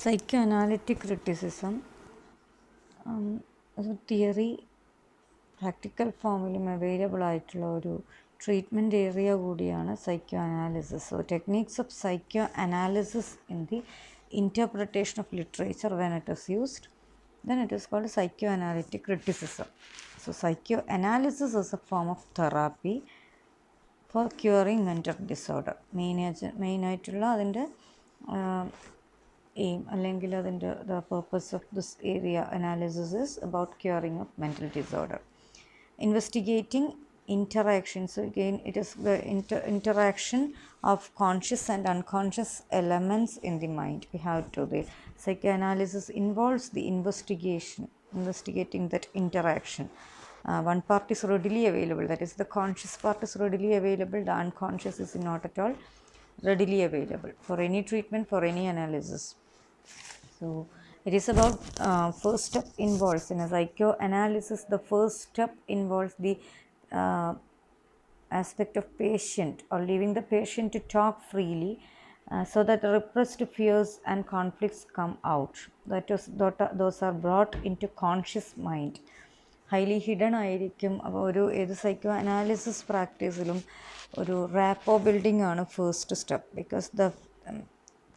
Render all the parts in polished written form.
Psychoanalytic criticism ഒരു theory practical ഫോമിലും available ആയിട്ടുള്ള ഒരു ട്രീറ്റ്മെൻറ്റ് ഏരിയ കൂടിയാണ് psycho analysis. So techniques of psycho analysis in the interpretation of literature when it is used, then it is called psychoanalytic criticism. So psychoanalysis is a form of therapy for curing mental disorder. മെയിനായിട്ടുള്ള അതിൻ്റെ aim അല്ലെങ്കിൽ അതിൻ്റെ the purpose of this area analysis is about curing of mental disorder. Investigating interactions, so again it is the interaction of conscious and unconscious elements in the mind. We have to, the psychoanalysis involves the investigating that interaction. One part is readily available, that is the conscious part is readily available, the unconscious is not at all readily available for any treatment, for any analysis. So it is about first step involves in a psychoanalysis, the first step involves the aspect of patient or leaving the patient to talk freely, so that the repressed fears and conflicts come out. Those are brought into conscious mind. Highly hidden ആയിരിക്കും. അപ്പോൾ ഒരു ഏത് psycho analysis പ്രാക്ടീസിലും ഒരു rapport building ആണ് first step. Because the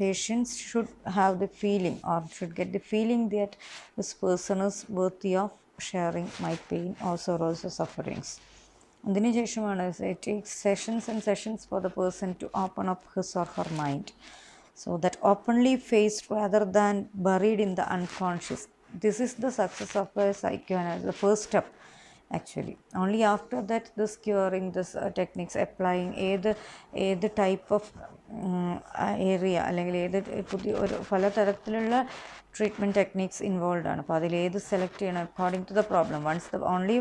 patients should have the feeling or should get the feeling that this person is worthy of sharing my pain or sorrows or sufferings. അതിന് ശേഷമാണ് it takes sessions and sessions for the person to open up his or her mind, so that openly faced rather than buried in the unconscious. This is the success of a psychoanalysis, the first step actually. Only after that this curing, this techniques applying ഏത് type of area അല്ലെങ്കിൽ ഏത് പുതിയ ഒരു പലതരത്തിലുള്ള treatment techniques involve ആണ്. അപ്പോൾ അതിലേത് select ചെയ്യണം according to the problem.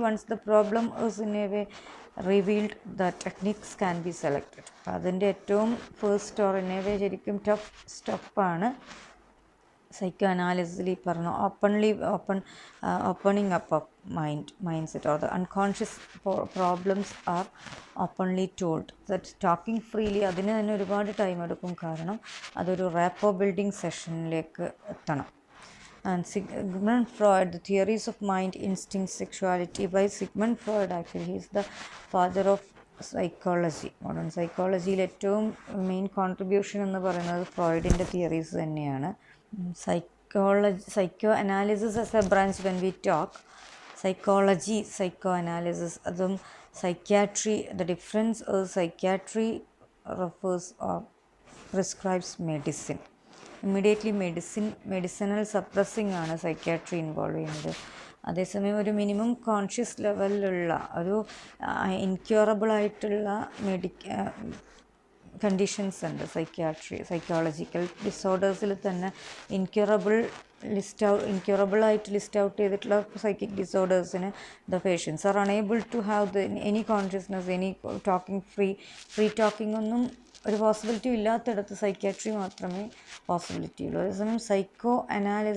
once the problem is in a way revealed, the techniques can be selected. അപ്പോൾ അതിൻ്റെ ഏറ്റവും ഫസ്റ്റ് ഓർ ഇൻ എ വേ ശരിക്കും ടഫ് സ്റ്റെപ്പാണ് സൈക്കോ അനാലിസിസിൽ ഈ പറഞ്ഞ opening up of mind set or the unconscious problems R openly told. That talking freely അതിന് തന്നെ ഒരുപാട് ടൈം എടുക്കും, കാരണം അതൊരു റാപ്പോ ബിൽഡിംഗ് സെഷനിലേക്ക് എത്തണം. And Sigmund Freud, the theories of mind, instinct, sexuality. By Sigmund Freud, actually he is the father of psychology. modern psychologyയിൽ ഏറ്റവും main contribution എന്ന് പറയുന്നത് ഫ്രോയിഡിൻ്റെ തിയറീസ് തന്നെയാണ്. Psychoanalysis as a branch when we talk psychology, psychoanalysis, അതും psychiatry. The difference psychiatry refers or prescribes medicine. Immediately medicinal suppressing ആണ് psychiatry involve ചെയ്യുന്നത്. അതേസമയം ഒരു മിനിമം കോൺഷ്യസ് ലെവലിലുള്ള ഒരു ഇൻക്യൂറബിൾ ആയിട്ടുള്ള കണ്ടീഷൻസ് ഉണ്ട് സൈക്കോളജിക്കൽ ഡിസോർഡേഴ്സിൽ തന്നെ. ഇൻക്യൂറബിളായിട്ട് ലിസ്റ്റ് ഔട്ട് ചെയ്തിട്ടുള്ള സൈക്കിക് ഡിസോർഡേഴ്സിന് the patients are unable to have the any consciousness, any talking free talking ഒന്നും ഒരു പോസിബിലിറ്റി ഇല്ലാത്തിടത്ത് സൈക്യാട്രി മാത്രമേ പോസിബിലിറ്റി ഉള്ളൂ. അതേസമയം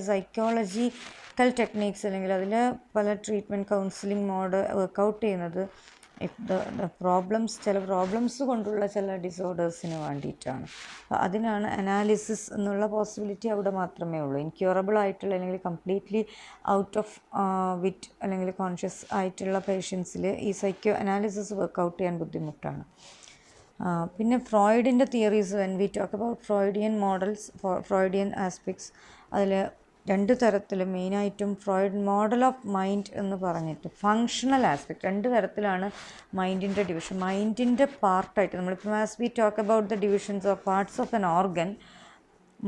സൈക്കോളജിക്കൽ ടെക്നീക്സ് അല്ലെങ്കിൽ അതിൽ പല ട്രീറ്റ്മെൻറ്റ് കൗൺസിലിംഗ് മോഡ് വർക്കൗട്ട് ചെയ്യുന്നത് ഇഫ് ദ ചില പ്രോബ്ലംസ് കൊണ്ടുള്ള ചില ഡിസോർഡേഴ്സിന് വേണ്ടിയിട്ടാണ്. അപ്പോൾ അതിനാണ് അനാലിസിസ് എന്നുള്ള പോസിബിലിറ്റി അവിടെ മാത്രമേ ഉള്ളൂ. ഇൻക്യൂറബിൾ ആയിട്ടുള്ള അല്ലെങ്കിൽ കംപ്ലീറ്റ്ലി ഔട്ട് ഓഫ് വിറ്റ് അല്ലെങ്കിൽ കോൺഷ്യസ് ആയിട്ടുള്ള പേഷ്യൻസിൽ ഈ സൈക്കോ അനാലിസിസ് വർക്കൗട്ട് ചെയ്യാൻ ബുദ്ധിമുട്ടാണ്. പിന്നെ ഫ്രോയിഡിൻ്റെ theories, when we talk about Freudian models, Freudian aspects, അതിൽ രണ്ട് തരത്തിലും മെയിനായിട്ടും ഫ്രോയിഡ് മോഡൽ ഓഫ് മൈൻഡ് എന്ന് പറഞ്ഞിട്ട് ഫങ്ഷണൽ ആസ്പെക്ട്, രണ്ട് തരത്തിലാണ് മൈൻഡിൻ്റെ ഡിവിഷൻ. മൈൻഡിൻ്റെ പാർട്ടായിട്ട് നമ്മളിപ്പോൾ as we talk about the divisions of parts of an organ,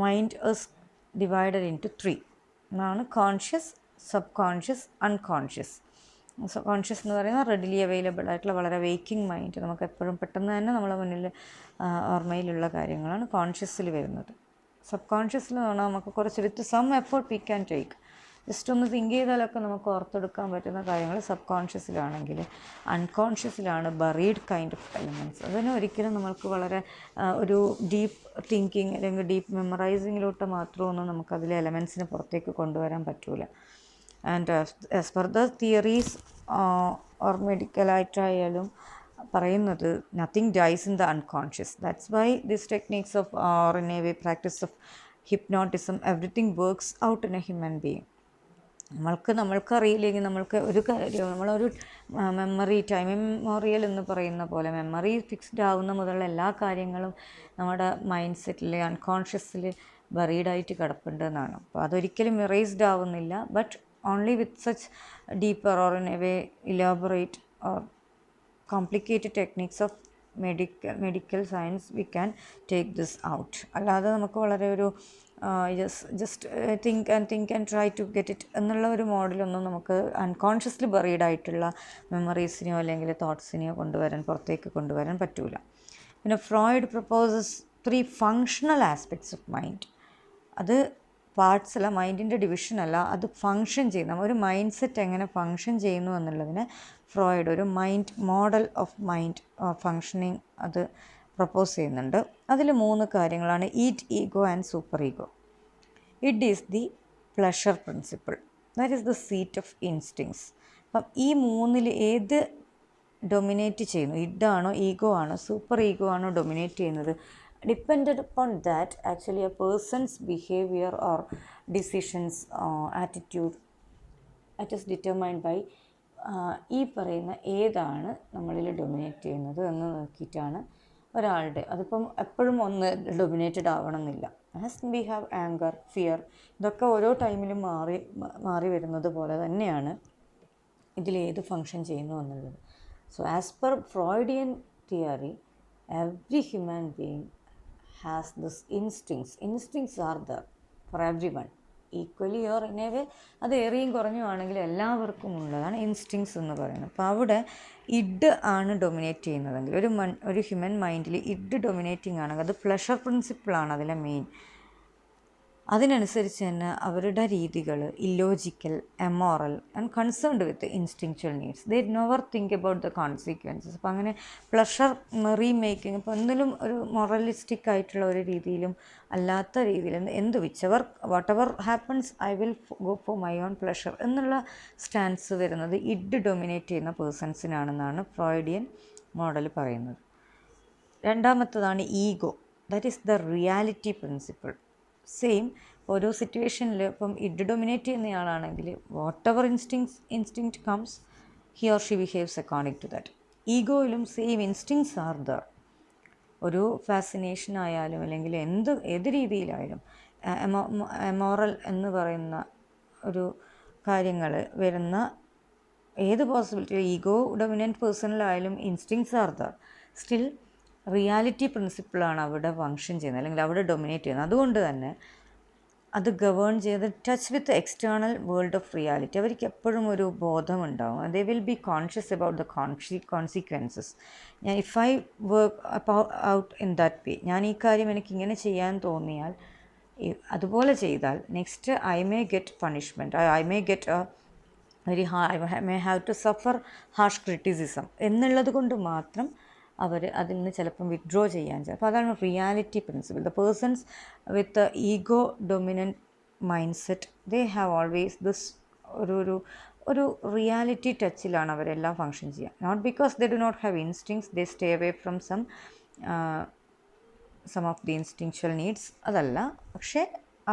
mind is divided into 3 എന്നാണ്: conscious, subconscious, unconscious. Conscious എന്ന് പറയുന്നത് റെഡിലി അവൈലബിൾ ആയിട്ടുള്ള വളരെ വേക്കിംഗ് മൈൻഡ്, നമുക്ക് എപ്പോഴും പെട്ടെന്ന് തന്നെ നമ്മളെ മുന്നിൽ ഓർമ്മയിലുള്ള കാര്യങ്ങളാണ് കോൺഷ്യസിൽ വരുന്നത്. സബ് കോൺഷ്യസിൽ പറഞ്ഞാൽ നമുക്ക് കുറച്ച് some effort we can take, just ഒന്ന് തിങ്ക് ചെയ്താലൊക്കെ നമുക്ക് ഓർത്തെടുക്കാൻ പറ്റുന്ന കാര്യങ്ങൾ സബ് കോൺഷ്യസിലാണെങ്കിൽ. അൺകോൺഷ്യസിലാണ് ബറീഡ് കൈൻഡ് ഓഫ് എലമെൻറ്റ്സ്. അതിന് ഒരിക്കലും നമ്മൾക്ക് വളരെ ഒരു ഡീപ്പ് തിങ്കിങ് അല്ലെങ്കിൽ ഡീപ്പ് മെമ്മറൈസിങ്ങിലോട്ട് മാത്രമൊന്നും നമുക്കതിലെ എലമെൻറ്റ്സിനെ പുറത്തേക്ക് കൊണ്ടുവരാൻ പറ്റില്ല. And as per the theories or മെഡിക്കലായിട്ടായാലും പറയുന്നത് nothing dies in the unconscious. That's why this techniques of or in a way practice of hypnotism, everything works out in a human being. നമ്മൾക്കറിയില്ലെങ്കിൽ നമ്മൾക്ക് ഒരു കാര്യം നമ്മളൊരു ടൈം മെമ്മോറിയൽ എന്ന് പറയുന്ന പോലെ മെമ്മറി ഫിക്സ്ഡ് ആവുന്ന മുതലുള്ള എല്ലാ കാര്യങ്ങളും നമ്മുടെ മൈൻഡ് സെറ്റിൽ അൺകോൺഷ്യസിൽ ബറീഡായിട്ട് കിടപ്പുണ്ട് എന്നാണ്. അപ്പോൾ അതൊരിക്കലും ഇറേസ്ഡ് ആവുന്നില്ല. But only with such deeper or in a way elaborate or complicated techniques of medical science we can take this out. അല്ലാതെ നമുക്ക് വളരെ ഒരു just think and try to get it എന്നുള്ള ഒരു മോഡലൊന്നും നമുക്ക് അൺകോൺഷ്യസ്ലി ബറീഡായിട്ടുള്ള മെമ്മറീസിനെയോ അല്ലെങ്കിൽ തോട്ട്സിനെയോ പുറത്തേക്ക് കൊണ്ടുവരാൻ പറ്റൂല. പിന്നെ Freud proposes 3 functional aspects of mind. അത് പാർട്സ് അല്ല, മൈൻഡിൻ്റെ ഡിവിഷൻ അല്ല, അത് ഫങ്ഷൻ ചെയ്യുന്ന ഒരു മൈൻഡ് സെറ്റ് എങ്ങനെ ഫങ്ഷൻ ചെയ്യുന്നു എന്നുള്ളതിന് ഫ്രോയിഡ് ഒരു മോഡൽ ഓഫ് മൈൻഡ് ഫങ്ഷനിങ് അത് പ്രപ്പോസ് ചെയ്യുന്നുണ്ട്. അതിൽ 3 കാര്യങ്ങളാണ്: id, ego and super ego. Id is the pleasure principle, that is the seat of instincts. അപ്പം ഈ 3-ൽ ഏത് ഡൊമിനേറ്റ് ചെയ്യുന്നു? ഇഡാണോ, ഈഗോ ആണോ, സൂപ്പർ ഈഗോ ആണോ ഡൊമിനേറ്റ് ചെയ്യുന്നത്? Depended upon that, actually a person's behavior or decisions, attitude, that is determined by ഈ പറയുന്ന ഏതാണ് നമ്മളിൽ ഡൊമിനേറ്റ് ചെയ്യുന്നത് എന്ന് നോക്കിയിട്ടാണ് ഒരാളുടെ. അതിപ്പം എപ്പോഴും ഒന്ന് ഡൊമിനേറ്റഡ് ആവണമെന്നില്ല. As we have anchor, fear, ഇതൊക്കെ ഓരോ ടൈമിലും മാറി വരുന്നത് പോലെ തന്നെയാണ് ഇതിലേത് ഫങ്ഷൻ ചെയ്യുന്നു എന്നുള്ളത്. So as per Freudian theory, every human being has this instincts. Instincts are there for everyone equally or in a way. അത് ഏറിയും കുറഞ്ഞുമാണെങ്കിൽ എല്ലാവർക്കും ഉള്ളതാണ് ഇൻസ്റ്റിങ്സ് എന്ന് പറയുന്നത്. അപ്പോൾ അവിടെ ഇഡ് ആണ് ഡൊമിനേറ്റ് ചെയ്യുന്നതെങ്കിൽ, ഒരു ഹ്യൂമൻ മൈൻഡിൽ ഇഡ് ഡൊമിനേറ്റിംഗ് ആണെങ്കിൽ അത് പ്ലഷർ പ്രിൻസിപ്പിളാണ് അതിലെ മെയിൻ. അതിനനുസരിച്ച് തന്നെ അവരുടെ രീതികൾ illogical, amoral and concerned with instinctual needs. They never think about the consequences. അപ്പോൾ അങ്ങനെ പ്ലഷർ റീമേക്കിംഗ്, ഇപ്പോൾ എന്തെങ്കിലും ഒരു മൊറലിസ്റ്റിക് ആയിട്ടുള്ള ഒരു രീതിയിലും അല്ലാത്ത രീതിയിൽ whatever happens I will go for my own pleasure എന്നുള്ള സ്റ്റാൻസ് വരുന്നത് ഇഡ് ഡൊമിനേറ്റ് ചെയ്യുന്ന പേഴ്സൺസിനാണെന്നാണ് ഫ്രോയിഡിയൻ മോഡൽ പറയുന്നത്. രണ്ടാമത്തതാണ് ego, that is the reality principle. Same ഓരോ സിറ്റുവേഷനിൽ ഇപ്പം ഇഡ് ഡൊമിനേറ്റ് ചെയ്യുന്നയാളാണെങ്കിൽ whatever instinct comes he or she behaves according to that. ഈഗോയിലും സെയിം ഇൻസ്റ്റിങ്ക്ട്സ് ആർ ദർ. ഒരു ഫാസിനേഷൻ ആയാലും അല്ലെങ്കിൽ ഏത് രീതിയിലായാലും എമോറൽ എന്ന് പറയുന്ന ഒരു കാര്യങ്ങൾ വരുന്ന ഏത് പോസിബിലിറ്റി, ഈഗോ ഡൊമിനൻറ്റ് പേഴ്സണിലായാലും instincts are there. Still reality പ്രിൻസിപ്പിളാണ് അവിടെ ഫങ്ഷൻ ചെയ്യുന്നത് അല്ലെങ്കിൽ അവിടെ ഡൊമിനേറ്റ് ചെയ്യുന്നത്. അതുകൊണ്ട് തന്നെ അത് ഗവേൺ ചെയ്ത് touch with external world of reality. അവർക്ക് എപ്പോഴും ഒരു ബോധമുണ്ടാവും. They will be conscious about the consequences. If I work out in that way, ഞാൻ ഈ കാര്യം എനിക്കിങ്ങനെ ചെയ്യാൻ തോന്നിയാൽ, അതുപോലെ ചെയ്താൽ next I may get punishment, I may get I may have to suffer harsh criticism എന്നുള്ളത് കൊണ്ട് മാത്രം അവർ അതിൽ നിന്ന് ചിലപ്പം വിഡ്രോ ചെയ്യാൻ ചെയ്യും. അപ്പോൾ അതാണ് reality principle. The persons with ego dominant mind set, they have always this ഒരു റിയാലിറ്റി ടച്ചിലാണ് അവരെല്ലാം ഫങ്ഷൻ ചെയ്യുക. Not because they do not have instincts, they stay away from some of the instinctual needs. അതല്ല, പക്ഷേ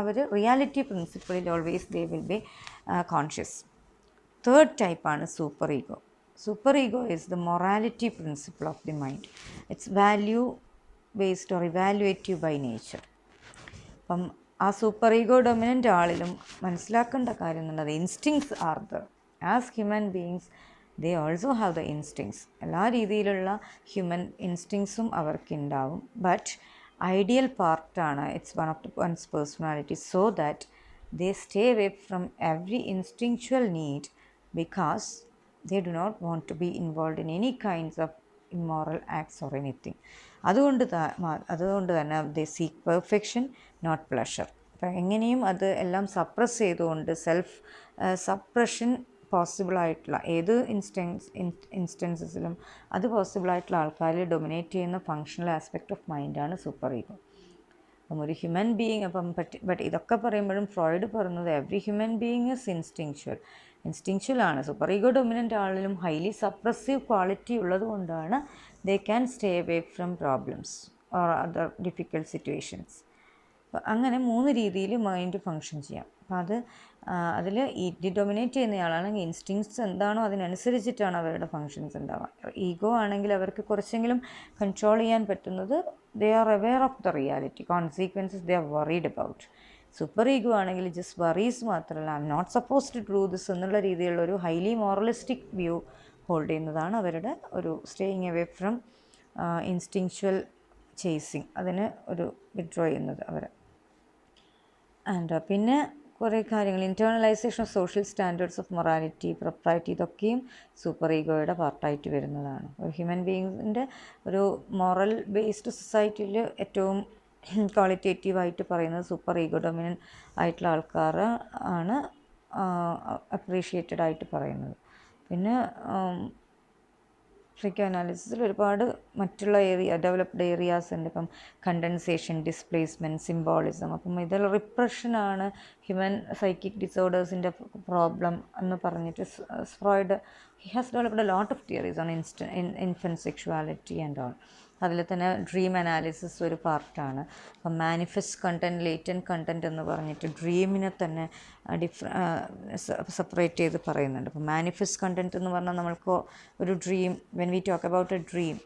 അവർ reality പ്രിൻസിപ്പിളിൽ always they will be conscious. Third ടൈപ്പാണ് super ego. Super ego is the morality principle of the mind. It's value based or evaluative by nature. അപ്പം ആ super ego dominant ആളിലും മനസ്സിലാക്കേണ്ട കാര്യം എന്നുള്ളത് instincts are there. As human beings they also have the instincts. എല്ലാ രീതിയിലുള്ള human ഇൻസ്റ്റിങ്സും അവർക്കുണ്ടാവും. But ideal പാർട്ടാണ് it's one's personality, so that they stay away from every instinctual need because they do not want to be involved in any kinds of immoral acts or anything. അതുകൊണ്ട് തന്നെ they seek perfection, not pleasure. അപ്പം എങ്ങനെയും അത് എല്ലാം suppress ചെയ്തുകൊണ്ട് self suppression പോസിബിളായിട്ടുള്ള ഏത് ഇൻസ്റ്റൻസസിലും അത് പോസിബിളായിട്ടുള്ള ആൾക്കാരിൽ ഡൊമിനേറ്റ് ചെയ്യുന്ന ഫങ്ഷണൽ ആസ്പെക്റ്റ് ഓഫ് മൈൻഡാണ് സൂപ്പർ ഈഗോ. അപ്പം ഒരു ഹ്യൂമൻ ബീയിങ് ബട്ട് ഇതൊക്കെ പറയുമ്പോഴും ഫ്രോയിഡ് പറയുന്നത് every human being is instinctual ആണ്. സൂപ്പർ ഈഗോ ഡൊമിനൻ്റ് ആളിലും ഹൈലി സപ്രസീവ് ക്വാളിറ്റി ഉള്ളത് കൊണ്ടാണ് they can stay away from problems or other difficult situations. അപ്പോൾ അങ്ങനെ 3 രീതിയിൽ മൈൻഡ് ഫങ്ഷൻ ചെയ്യാം. അപ്പോൾ അതിൽ ഡൊമിനേറ്റ് ചെയ്യുന്നയാളാണെങ്കിൽ ഇൻസ്റ്റിങ്സ് എന്താണോ അതിനനുസരിച്ചിട്ടാണ് അവരുടെ ഫങ്ഷൻസ് ഉണ്ടാവുക. ഈഗോ ആണെങ്കിൽ അവർക്ക് കുറച്ചെങ്കിലും കൺട്രോൾ ചെയ്യാൻ പറ്റുന്നത് they are aware of the reality, consequences they are worried about. Super ego ആണെങ്കിൽ ജസ്റ്റ് വറീസ് മാത്രമല്ല, I'm not suppose to do this എന്നുള്ള രീതിയിലുള്ള ഒരു ഹൈലി മോറലിസ്റ്റിക് വ്യൂ ഹോൾഡ് ചെയ്യുന്നതാണ് അവരുടെ ഒരു staying away from instinctual chasing, അതിന് ഒരു വിഡ്രോ ചെയ്യുന്നത് അവർ. ആൻഡ് പിന്നെ കുറേ കാര്യങ്ങൾ, internalisation of social standards of morality, propriety, ഇതൊക്കെയും സൂപ്പർ ഈഗോയുടെ പാർട്ടായിട്ട് വരുന്നതാണ്. ഒരു ഹ്യൂമൻ ബീയിങ്സിൻ്റെ ഒരു മോറൽ ബേസ്ഡ് സൊസൈറ്റിയിൽ ഏറ്റവും ക്വാളിറ്റേറ്റീവായിട്ട് പറയുന്നത് സൂപ്പർ ഈഗോ ഡൊമിനൻ്റ് ആയിട്ടുള്ള ആൾക്കാർ ആണ് അപ്രീഷിയേറ്റഡ് ആയിട്ട് പറയുന്നത്. പിന്നെ സൈക്കോഅനാലിസിസിൽ ഒരുപാട് മറ്റുള്ള ഡെവലപ്ഡ് ഏരിയാസ് ഉണ്ട്. ഇപ്പം കണ്ടൻസേഷൻ, ഡിസ്പ്ലേസ്മെൻറ്റ്, സിംബോളിസം. അപ്പം ഇതിൽ റിപ്രഷനാണ് ഹ്യൂമൻ സൈക്കിക് ഡിസോർഡേഴ്സിൻ്റെ പ്രോബ്ലം എന്ന് പറഞ്ഞിട്ട് Freud he has developed a lot of theories on infant sexuality and all. അതിൽ തന്നെ ഡ്രീം അനാലിസിസ് ഒരു പാർട്ടാണ്. അപ്പം മാനിഫെസ്റ്റ് കണ്ടൻറ്റ്, ലേറ്റൻറ്റ് കണ്ടൻറ്റ് എന്ന് പറഞ്ഞിട്ട് ഡ്രീമിനെ തന്നെ സെപ്പറേറ്റ് ചെയ്ത് പറയുന്നുണ്ട്. അപ്പം മാനിഫെസ്റ്റ് കണ്ടൻറ്റ് എന്ന് പറഞ്ഞാൽ നമ്മൾക്ക് ഒരു dream, when we talk about A dream,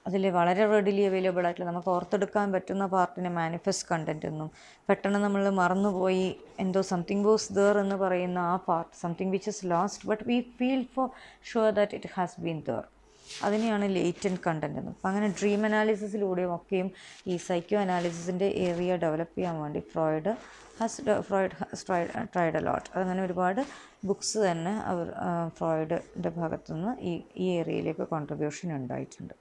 അതിൽ വളരെ റെഡിലി അവൈലബിൾ ആയിട്ടുള്ള നമുക്ക് ഓർത്തെടുക്കാൻ പറ്റുന്ന പാർട്ടിനെ മാനിഫെസ്റ്റ് കണ്ടൻറ്റ് എന്നും, പെട്ടെന്ന് നമ്മൾ മറന്നുപോയി എന്തോ സംതിങ് വാസ് ദർ എന്ന് പറയുന്ന ആ part, something which is lost but we feel for sure that it has been there, അതിനെയാണ് ലേറ്റൻറ്റ് കണ്ടൻറ്റ് എന്ന്. അപ്പം അങ്ങനെ ഡ്രീം അനാലിസിസിലൂടെയും ഒക്കെയും ഈ സൈക്കോ അനാലിസിസിൻ്റെ ഏരിയ ഡെവലപ്പ് ചെയ്യാൻ വേണ്ടി Freud has tried a lot. അതങ്ങനെ ഒരുപാട് ബുക്സ് തന്നെ ഫ്രോയിഡിൻ്റെ ഭാഗത്തുനിന്ന് ഈ ഏരിയയിലേക്ക് കോൺട്രിബ്യൂഷൻ ഉണ്ടായിട്ടുണ്ട്.